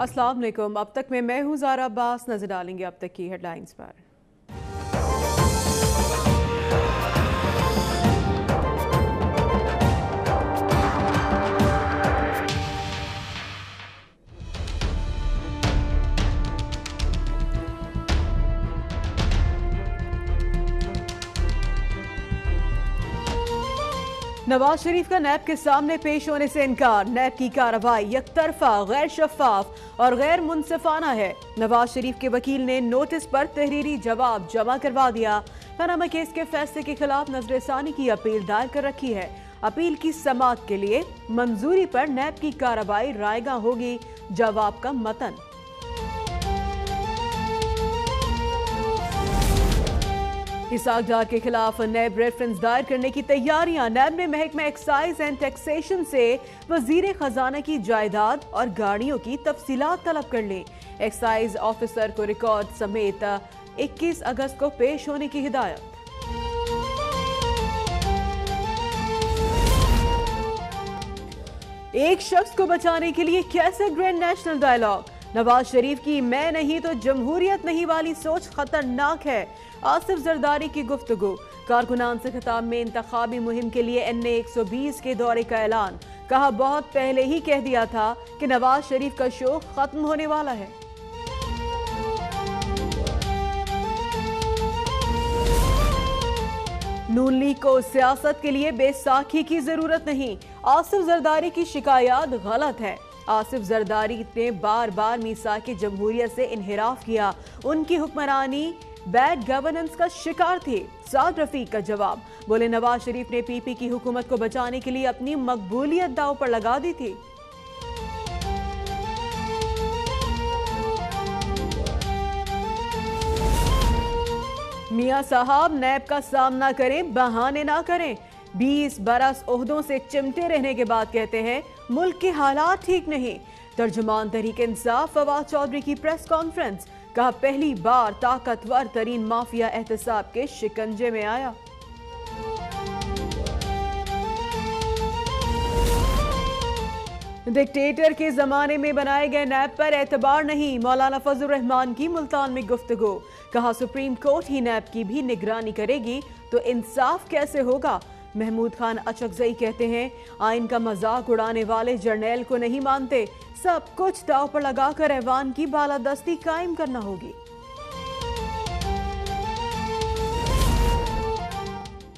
अस्सलाम वालेकुम। अब तक में मैं हूं ज़ारा अब्बास। नजर डालेंगे अब तक की हेडलाइंस पर। नवाज शरीफ का नैब के सामने पेश होने से इनकार। नैब की कार्रवाई यकतरफा, गैर शफाफ और गैर मुनसिफाना है। नवाज शरीफ के वकील ने नोटिस पर तहरीरी जवाब जमा करवा दिया। पनामा केस के फैसले के खिलाफ नजरसानी की अपील दायर कर रखी है। अपील की समाअत के लिए मंजूरी पर नैब की कार्रवाई रायगा होगी। जवाब का मतन। इसाक डार के खिलाफ नैब रेफरेंस दायर करने की तैयारियां। नैब ने महकमा एक्साइज एंड टैक्सेशन से वजीर खजाना की जायदाद और गाड़ियों की तफसीलात तलब कर ली। एक्साइज ऑफिसर को रिकॉर्ड समेत 21 अगस्त को पेश होने की हिदायत। एक शख्स को बचाने के लिए कैसे grand national dialogue. Nawaz Sharif की मैं नहीं तो जमहूरियत नहीं वाली सोच खतरनाक है। आसिफ जरदारी की गुफ्तगू। कारकुनान से खिताब में इंतखाबी मुहिम के लिए NA 120 के दौरे का ऐलान। कहा बहुत पहले ही कह दिया था कि नवाज शरीफ का शो खत्म होने वाला है। नून लीग को सियासत के लिए बैसाखी की जरूरत नहीं। आसिफ जरदारी की शिकायत गलत है। आसिफ जरदारी ने बार बार मीसाक जमहूरियत से इनहिराफ किया। उनकी हुक्मरानी बैड गवर्नेंस का शिकार थी। साद रफीक का जवाब। बोले नवाज शरीफ ने PP की हुकूमत को बचाने के लिए अपनी मकबूलियत दांव पर लगा दी थी। मियां साहब नैब का सामना करें, बहाने ना करें। 20 बरस ओहदों से चिमटे रहने के बाद कहते हैं मुल्क के हालात ठीक नहीं। तर्जुमान तहरीक इंसाफ फवाद चौधरी की प्रेस कॉन्फ्रेंस। कहा पहली बार ताकतवर तरीन माफिया एहतसाब के शिकंजे में आया। डिक्टेटर के जमाने में बनाए गए नैब पर एतबार नहीं। मौलाना फजल रहमान की मुल्तान में गुफ्तगू। कहा सुप्रीम कोर्ट ही नैब की भी निगरानी करेगी तो इंसाफ कैसे होगा। महमूद खान अचकजई कहते हैं आइन का मजाक उड़ाने वाले जर्नैल को नहीं मानते। सब कुछ दांव पर लगाकर ऐवान की बालादस्ती कायम करना होगी।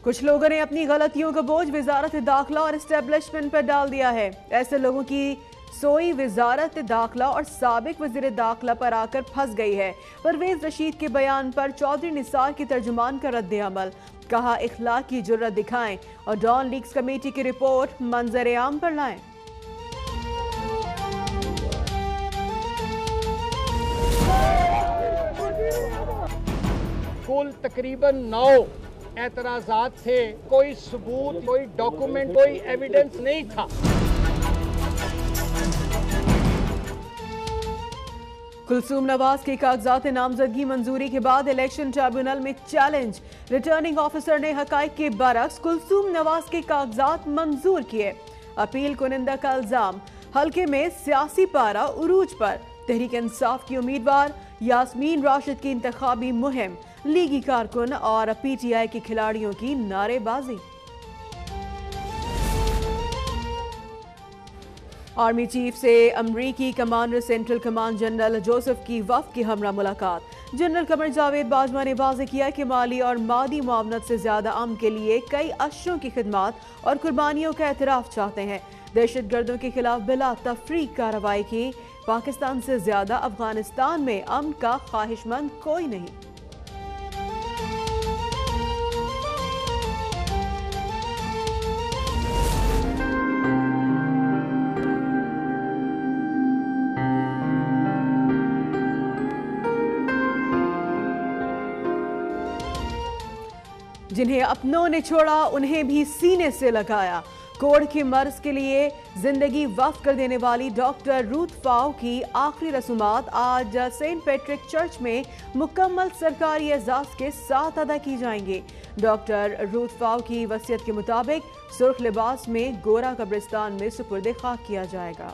कुछ लोगों ने अपनी गलतियों का बोझ वजारत दाखिला और एस्टेब्लिशमेंट पर डाल दिया है। ऐसे लोगों की सोई वजारत दाखिला और साबिक वजीर दाखिला पर आकर फंस गई है। परवेज रशीद के बयान पर चौधरी निसार की तर्जुमान का रद्द अमल। कहा इखलाक की जुर्रत दिखाएं और डॉन लीग्स कमेटी की रिपोर्ट मंजर आम पर लाएं। कुल तकरीबन 9 एतराजात थे। कोई सबूत, कोई डॉक्यूमेंट, कोई एविडेंस नहीं था। कुलसूम नवाज के कागजात नामजदगी मंजूरी के बाद इलेक्शन ट्रिब्यूनल में चैलेंज। रिटर्निंग ऑफिसर ने हकाइक के बरक्स कुलसूम नवाज के कागजात मंजूर किए। अपील कुनिंदा का इल्जाम हल्के में सियासी पारा उरूज पर। तहरीक इंसाफ की उम्मीदवार यास्मीन राशिद की इंतखाबी मुहिम। लीगी कारकुन और PTI के खिलाड़ियों की नारेबाजी। आर्मी चीफ से अमरीकी commander central command general Joseph की वफ़द की हमरा मुलाकात। जनरल कमर जावेद बाजवा ने वाज़ेह किया कि माली और मादी मुआवनत से ज्यादा अमन के लिए कई अशरों की खिदमत और कुर्बानियों का एतराफ़ चाहते हैं। दहशत गर्दों के खिलाफ बिला तफरीक कार्रवाई की। पाकिस्तान से ज्यादा अफगानिस्तान में अमन का ख्वाहिशमंद कोई नहीं। जिन्हें अपनों ने छोड़ा उन्हें भी सीने से लगाया। कोढ़ के मर्ज के लिए जिंदगी वक्फ कर देने वाली डॉक्टर रूथ फाउ की आखिरी रसूमात आज सेंट पैट्रिक चर्च में मुकम्मल सरकारी एजाज के साथ अदा की जाएंगी। डॉक्टर रूथ फाउ की वसीयत के मुताबिक सुर्ख लिबास में गोरा कब्रिस्तान में सुपुर्द खाक किया जाएगा।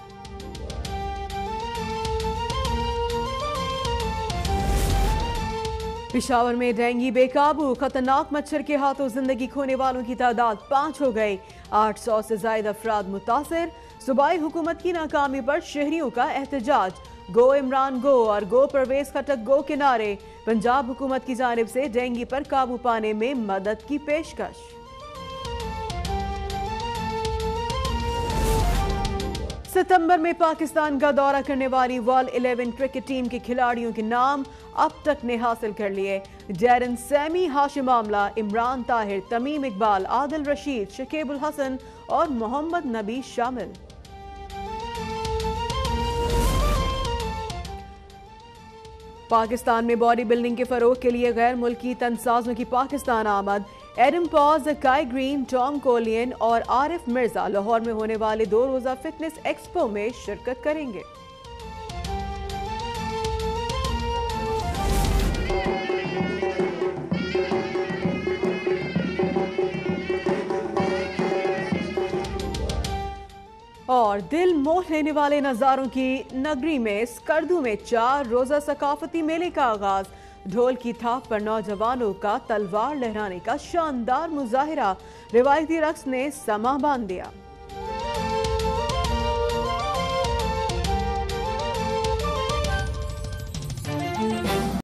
पेशावर में डेंगू बेकाबू, खतरनाक मच्छर के हाथों जिंदगी खोने वालों की तादाद 5 हो गई। 800 से ज्यादा अफराद मुतासिर। सूबाई हुकूमत की नाकामी पर शहरियों का एहतजाज। गो इमरान गो और गो परवेज खटक गो के नारे। पंजाब हुकूमत की जानिब से डेंगू पर काबू पाने में मदद की पेशकश। सितंबर में पाकिस्तान का दौरा करने वाली वर्ल्ड 11 क्रिकेट टीम के खिलाड़ियों के नाम अब तक ने हासिल कर लिए। डैरन सैमी, हाशिम आमला, इमरान ताहिर, तमीम इकबाल, आदिल रशीद, शकीबुल हसन और मोहम्मद नबी शामिल। पाकिस्तान में बॉडी बिल्डिंग के फरोग के लिए गैर मुल्की तनसाजों की पाकिस्तान आमद। एडम पॉज, काई ग्रीन, टॉम कोलियन और आरिफ मिर्जा लाहौर में होने वाले 2 रोजा फिटनेस एक्सपो में शिरकत करेंगे। और दिल मोह लेने वाले नज़ारों की नगरी में स्कर्दू में 4 रोजा सकाफती मेले का आगाज। ढोल की थाप पर नौजवानों का तलवार लहराने का शानदार मुजाहिरा। रिवायती रक्स ने समा बांध दिया।